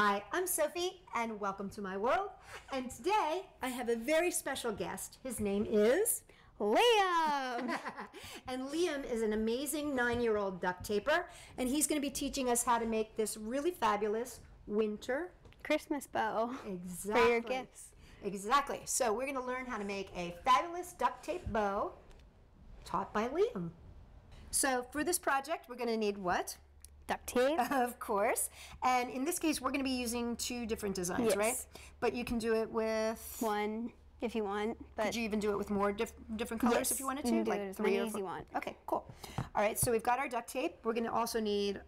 Hi, I'm Sophie and welcome to my world. And today I have a very special world. And today I have a very special guest. His name is Liam! And Liam is an amazing 9-year-old duct taper, and he's going to be teaching us how to make this really fabulous winter Christmas bow. Exactly. For your gifts. Exactly. So we're going to learn how to make a fabulous duct tape bow taught by Liam. So for this project, we're going to need what? Duct tape. Of course. And in this case, we're going to be using 2 different designs, Yes. right? But you can do it with... One, if you want. But Could you even do it with more different colors Yes, if you wanted you to? can do like it as 3 many or as 4? you want. Okay, cool. All right, so we've got our duct tape. We're going to also need...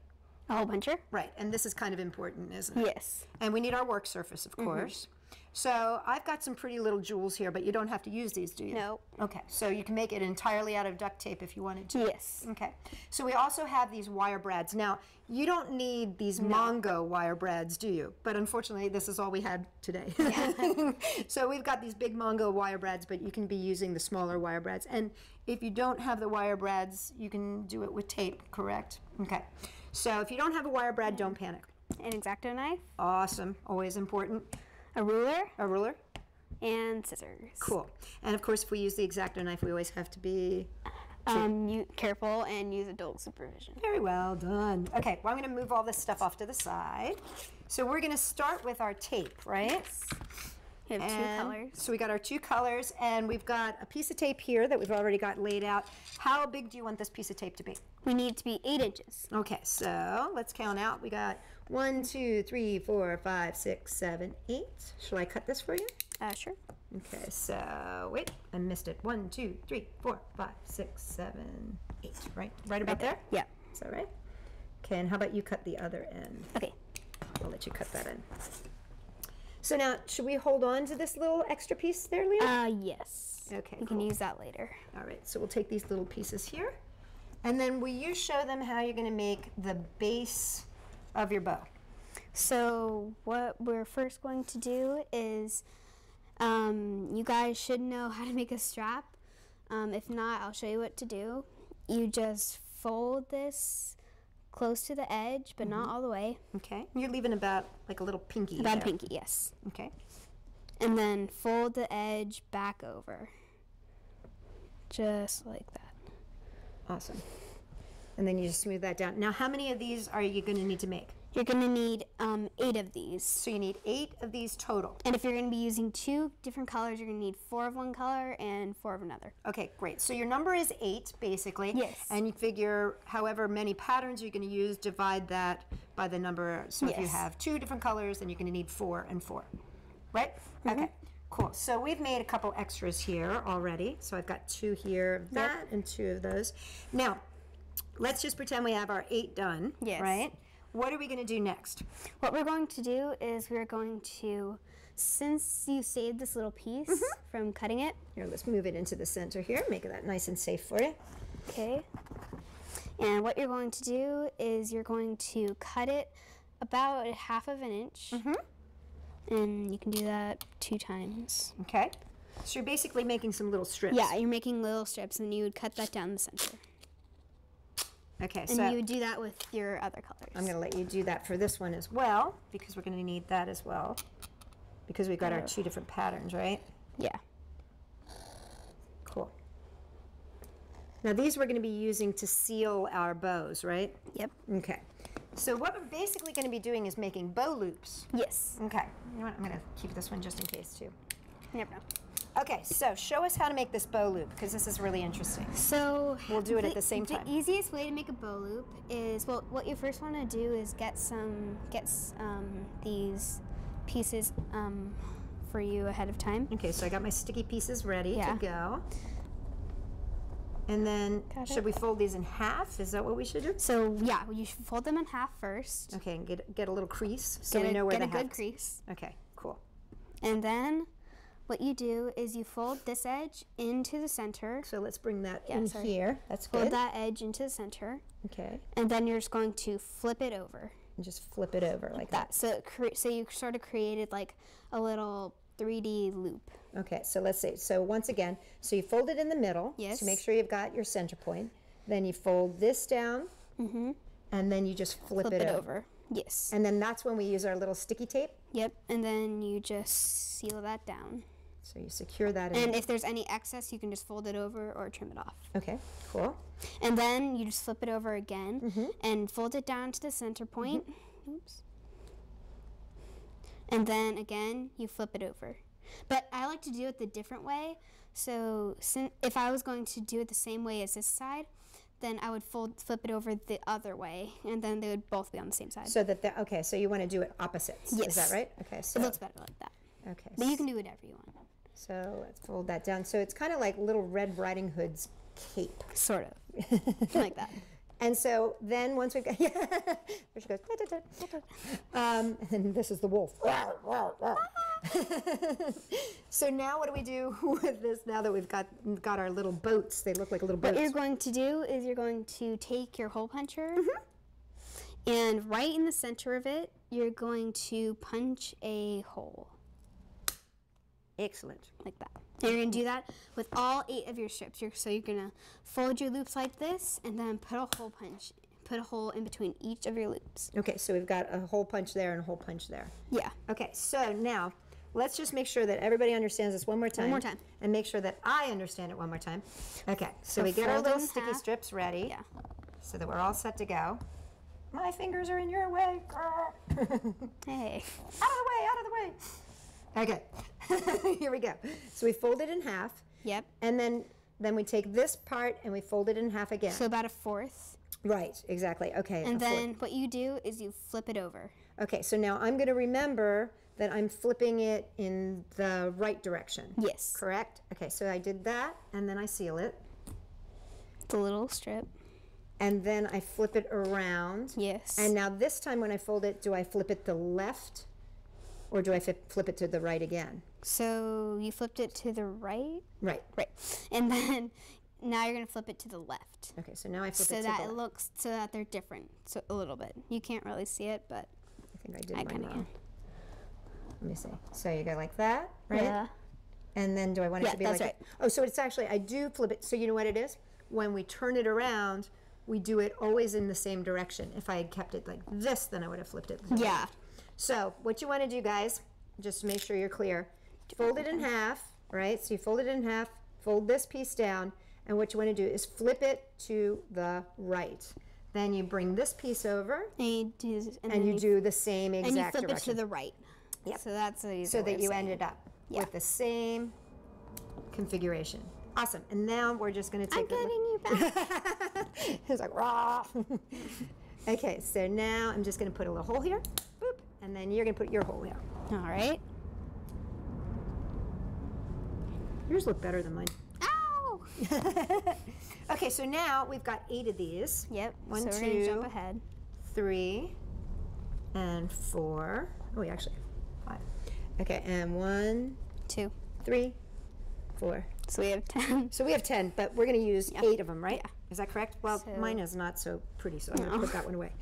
a whole buncher. Right, and this is kind of important, isn't it? Yes. And we need our work surface, of course. So I've got some pretty little jewels here, but you don't have to use these, do you? No. Okay, so you can make it entirely out of duct tape if you wanted to. Yes. Okay, so we also have these wire brads. Now, you don't need these Mongo wire brads, do you? But unfortunately, this is all we had today. So we've got these big Mongo wire brads, but you can be using the smaller wire brads. And if you don't have the wire brads, you can do it with tape, correct? Okay, so if you don't have a wire brad, don't panic. An X-Acto knife. Awesome, always important. A ruler. A ruler. And scissors. Cool. And of course, if we use the X-Acto knife, we always have to be Careful and use adult supervision. very well done. Okay, well, I'm going to move all this stuff off to the side. So we're going to start with our tape, right? We have 2 colors. So we got our 2 colors, and we've got a piece of tape here that we've already got laid out. How big do you want this piece of tape to be? We need it to be 8 inches. Okay, so let's count out. We got 1, 2, 3, 4, 5, 6, 7, 8. Shall I cut this for you? Sure. Okay, so wait, I missed it. 1, 2, 3, 4, 5, 6, 7, 8. Right about there? Yeah. Is that right? Okay, and how about you cut the other end? Okay. I'll let you cut that in. So now, should we hold on to this little extra piece there, Leah? Yes. Okay, You can use that later. All right, so we'll take these little pieces here, and then will you show them how you're going to make the base of your bow? So what we're first going to do is, you guys should know how to make a strap. If not, I'll show you what to do. You just fold this close to the edge, but not all the way. Okay, you're leaving about like a little pinky. About there. a pinky, yes. Okay. And then fold the edge back over. Just like that. Awesome. And then you just smooth that down. Now, how many of these are you going to need to make? You're going to need 8 of these. So you need 8 of these total. And if you're going to be using 2 different colors, you're going to need 4 of one color and 4 of another. Okay, great. So your number is 8, basically. Yes. And you figure however many patterns you're going to use, divide that by the number. So if you Yes. have 2 different colors, then you're going to need 4 and 4. Right? Okay, cool. So we've made a couple extras here already. So I've got 2 here of that and 2 of those. Now, let's just pretend we have our 8 done. Yes. Right? What are we going to do next? What we're going to do is we're going to, since you saved this little piece from cutting it. Here, let's move it into the center here. Make that nice and safe for you. Okay. And what you're going to do is you're going to cut it about 1/2 inch. And you can do that 2 times. Okay. So you're basically making some little strips. Yeah, you're making little strips, and you would cut that down the center. Okay, And so you would do that with your other colors. I'm going to let you do that for this one as well, because we're going to need that as well, because we've got our 2 different patterns, right? Yeah. Cool. Now these we're going to be using to seal our bows, right? Yep. Okay. So what we're basically going to be doing is making bow loops. Yes. Okay. You know what? I'm going to keep this one just in case too. You never know. Okay, so show us how to make this bow loop, because this is really interesting. So We'll do it at the same time. The easiest way to make a bow loop is, well, what you first want to do is get these pieces for you ahead of time. Okay, so I got my sticky pieces ready Yeah. to go. And then, Got should it. we fold these in half? Is that what we should do? So yeah, you should fold them in half first. Okay, and get a little crease so we know where get the a good half. crease, Okay, cool. and then what you do is you fold this edge into the center. So let's bring that Yeah, in sorry. here. That's Fold good. that edge into the center, Okay, and then you're just going to flip it over. and just flip it over like that. So so you sort of created like a little 3D loop. Okay, so let's see. So once again, so you fold it in the middle. Yes. To make sure you've got your center point. Then you fold this down. And then you just flip it over. Yes. And then that's when we use our little sticky tape. Yep, and then you just seal that down. So you secure that in. And if there's any excess, you can just fold it over or trim it off. Okay, cool. And then you just flip it over again and fold it down to the center point. Oops. And then again, you flip it over. But I like to do it the different way. So if I was going to do it the same way as this side, then I would flip it over the other way, and then they would both be on the same side. So that, okay, so you want to do it opposites. Yes. Is that right? Okay, so. It looks better like that. Okay. But you can do whatever you want. So let's fold that down. So it's kind of like Little Red Riding Hood's cape. Sort of. Like that. And so then once we've got, yeah, there she goes. And this is the wolf. So now what do we do with this now that we've got our little boats? They look like little boats. What you're going to do is you're going to take your hole puncher and right in the center of it, you're going to punch a hole. Excellent. Like that. And you're going to do that with all 8 of your strips. So you're going to fold your loops like this and then put a hole in between each of your loops. Okay, so we've got a hole punch there and a hole punch there. Yeah. Okay, so now let's just make sure that everybody understands this one more time. One more time. And make sure that I understand it one more time. Okay, so we get our little sticky strips ready. Yeah. So that we're all set to go. My fingers are in your way. Hey. Out of the way. Okay, here we go. So we fold it in half. Yep. And then we take this part and we fold it in half again. So about a fourth. Right, exactly. Okay. And then what you do is you flip it over. Okay, so now I'm going to remember that I'm flipping it in the right direction. Yes. Correct? Okay, so I did that, and then I seal it. The little strip. And then I flip it around. Yes. And now this time when I fold it, do I flip it to the left, or do I flip it to the right again? So you flipped it to the right? Right. Right. And then now you're going to flip it to the left. Okay, so now I flip it to the left. So that it left. looks, so that they're different, so a little bit. You can't really see it, but I think I did I mine kind of wrong. Let me see. So you go like that, right? Yeah. And then do I want it to be like that's right. Oh, so it's actually, I do flip it. So you know what it is? When we turn it around, we do it always in the same direction. If I had kept it like this, then I would have flipped it. Yeah. So what you want to do, guys, just to make sure you're clear, fold it in half, right? So you fold it in half, fold this piece down, and what you want to do is flip it to the right. Then you bring this piece over, And you do, and you do the same exact and you flip direction. it to the right. Yep. So that's a So that you ended up Yeah. with the same configuration. Awesome. And now we're just going to take I'm getting you back. It's like, raw. Okay, so now I'm just going to put a little hole here. Boop. And then you're going to put your hole here. All right. Yours look better than mine. Ow! Okay, so now we've got 8 of these. Yep. One, so we're 2, going to jump ahead. 3, and 4. Oh, we actually have 5. Okay, and 1, 2. 3, 4. So we have 10. So we have 10, but we're going to use 8 of them, right? Yeah. Is that correct? Well, So- mine is not so pretty, so I'm going to put that one away.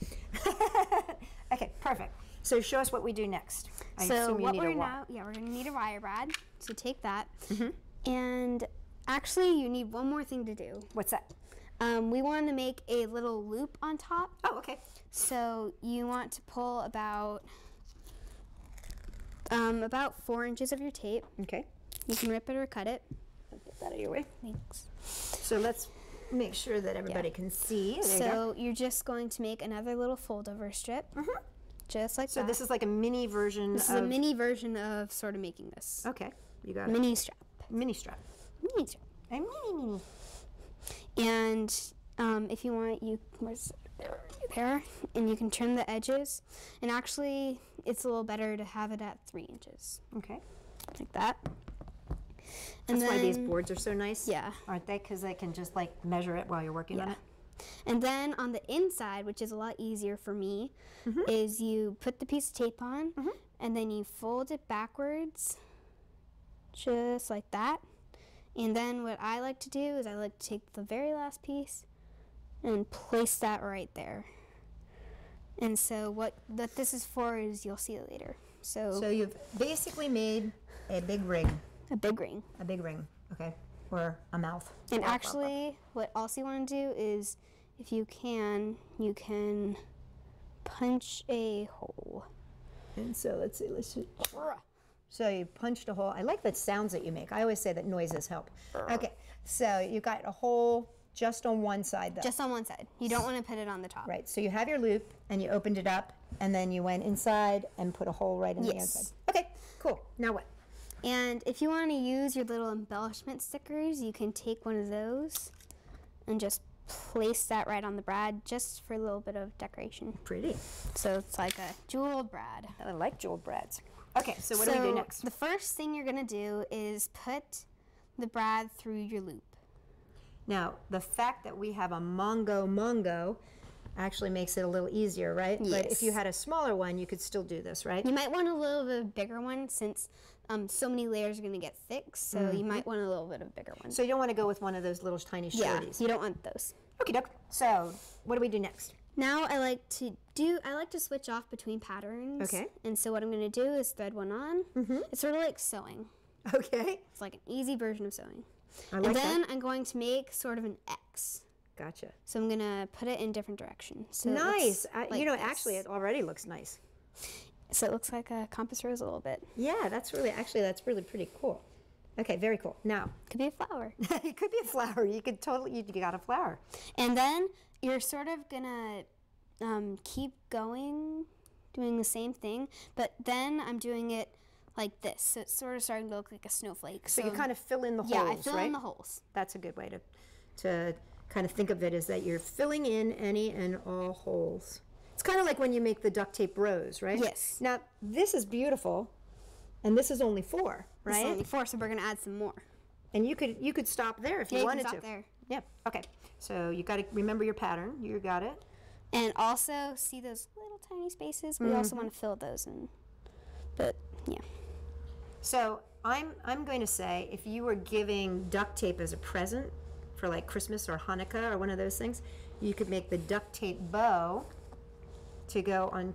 Okay, perfect. So show us what we do next. I So assume you what need we're a now, we're going to need a wire brad. So take that. Mm-hmm. And actually, you need one more thing to do. What's that? We want to make a little loop on top. Oh, okay. So you want to pull about 4 inches of your tape. Okay. You can rip it or cut it. Get that out of your way. Thanks. So let's make sure that everybody can see. There you go. So you're just going to make another little fold over strip. Just like So that. this is like a mini version This is a mini version of sort of making this. Okay, you got it. Mini strap. Mini strap. Mini strap. A mini. And if you want, there, and you can trim the edges. And actually, it's a little better to have it at 3 inches, Okay. like that. That's why these boards are so nice. Yeah. Aren't they? Because they can just like measure it while you're working on it. And then on the inside, which is a lot easier for me, is you put the piece of tape on, and then you fold it backwards, just like that. And then what I like to do is I like to take the very last piece and place that right there. And so what this is for is you'll see it later. So you've basically made a big ring. A big ring. A big ring, okay, or a mouth. And actually, what else you want to do is, if you can punch a hole. And so let's see, so you punched a hole. I like the sounds that you make. I always say that noises help. Okay, so you got a hole just on one side though. Just on one side. You don't want to put it on the top. Right, so you have your loop and you opened it up and then you went inside and put a hole right in the inside. Okay, cool. Now what? And if you want to use your little embellishment stickers, you can take one of those and just place that right on the brad just for a little bit of decoration. Pretty. So it's like a jeweled brad. I like jeweled brads. Okay, so what do we do next? The first thing you're going to do is put the brad through your loop. Now, the fact that we have a Mongo actually makes it a little easier, right? Yes. But if you had a smaller one, you could still do this, right? You might want a little bit bigger one since so many layers are going to get thick, so you might want a little bit of a bigger one. So you don't want to go with one of those little tiny shorties. Yeah, you don't want those. Okie doke. So what do we do next? Now I like to switch off between patterns. Okay. And so what I'm going to do is thread one on. It's sort of like sewing. Okay. It's like an easy version of sewing. I like and then that. I'm going to make sort of an X. Gotcha. So I'm going to put it in different directions. So Nice. like you know, this. actually, it already looks nice. So it looks like a compass rose a little bit. Yeah, that's really pretty cool. Okay, very cool. Now, Could be a flower. it could be a flower. You could totally, you got a flower. And then you're sort of gonna keep going, doing the same thing, but then I'm doing it like this. So it's sort of starting to look like a snowflake. So you kind of fill in the holes, yeah, I fill right? in the holes. That's a good way to kind of think of it, is that you're filling in any and all holes. It's kind of like when you make the duct tape rose, right? Yes. Now, this is beautiful, and this is only 4, right? This is only 4, so we're gonna add some more. And you could stop there if you wanted can to. stop there. Yeah. Okay. So you got to remember your pattern. You got it. And also, see those little tiny spaces? We also want to fill those in. But yeah. So I'm going to say, if you were giving duct tape as a present for like Christmas or Hanukkah or one of those things, you could make the duct tape bow to go on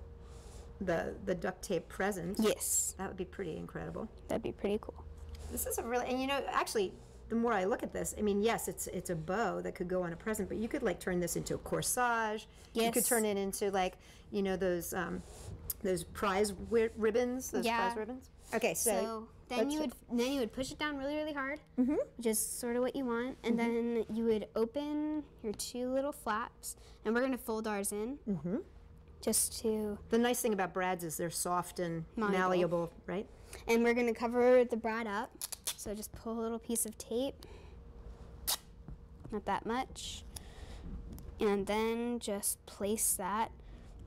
the duct tape present. Yes. That would be pretty incredible. That'd be pretty cool. This is a really, and you know, actually, the more I look at this, I mean, yes, it's a bow that could go on a present, but you could like turn this into a corsage. Yes. You could turn it into like, you know, those prize ribbons, those prize ribbons. Okay, So then you would push it down really, really hard, which is sort of what you want, and then you would open your 2 little flaps, and we're gonna fold ours in, just to. The nice thing about brads is they're soft and malleable, right? And we're gonna cover the brad up. So just pull a little piece of tape, not that much, and then just place that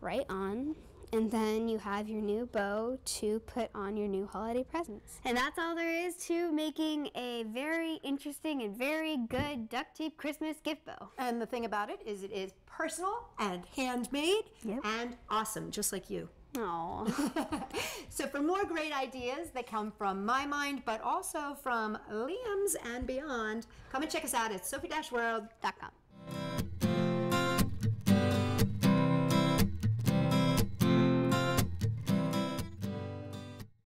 right on. And then you have your new bow to put on your new holiday presents. And that's all there is to making a very interesting and very good duct tape Christmas gift bow. And the thing about it is personal and handmade Yep. and awesome, just like you. Aww. So for more great ideas that come from my mind, but also from Liam's and beyond, come and check us out at Sophie-World.com.